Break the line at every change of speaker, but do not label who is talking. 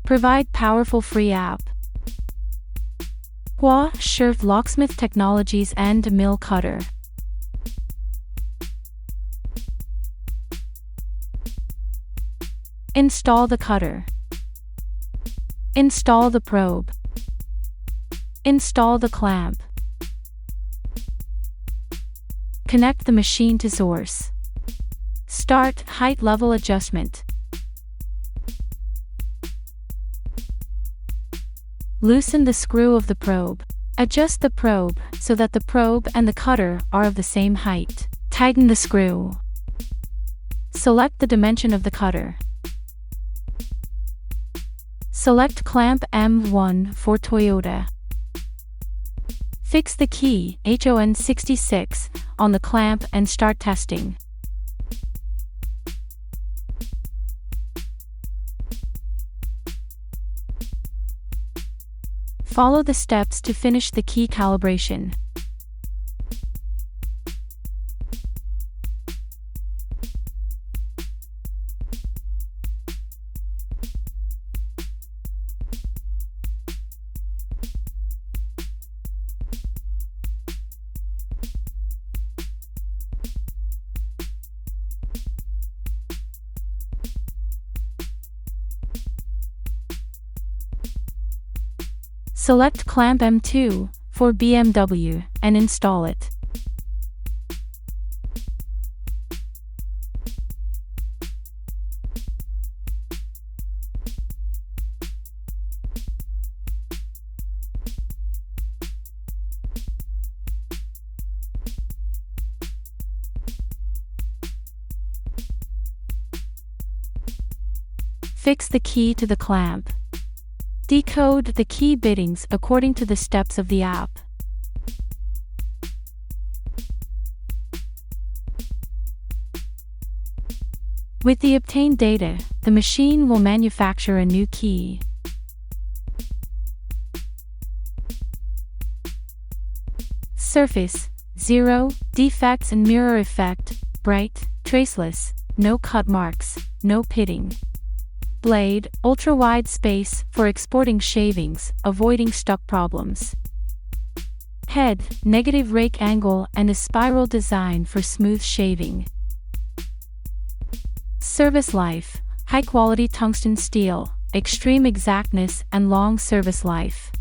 Provide powerful free app. Hua Shi Locksmith Technologies End Mill Cutter. Install the cutter. Install the probe. Install the clamp. Connect the machine to source. Start height level adjustment. Loosen the screw of the probe. Adjust the probe so that the probe and the cutter are of the same height. Tighten the screw. Select the dimension of the cutter. Select clamp M1 for Toyota. Fix the key HON66 on the clamp and start testing. Follow the steps to finish the key calibration. Select clamp M2 for BMW and install it. Fix the key to the clamp. Decode the key biddings according to the steps of the app. With the obtained data, the machine will manufacture a new key. Surface, 0, defects and mirror effect, bright, traceless, no cut marks, no pitting. Blade, ultra-wide space for exporting shavings, avoiding stuck problems. Head, negative rake angle and a spiral design for smooth shaving. Service life, high-quality tungsten steel, extreme exactness and long service life.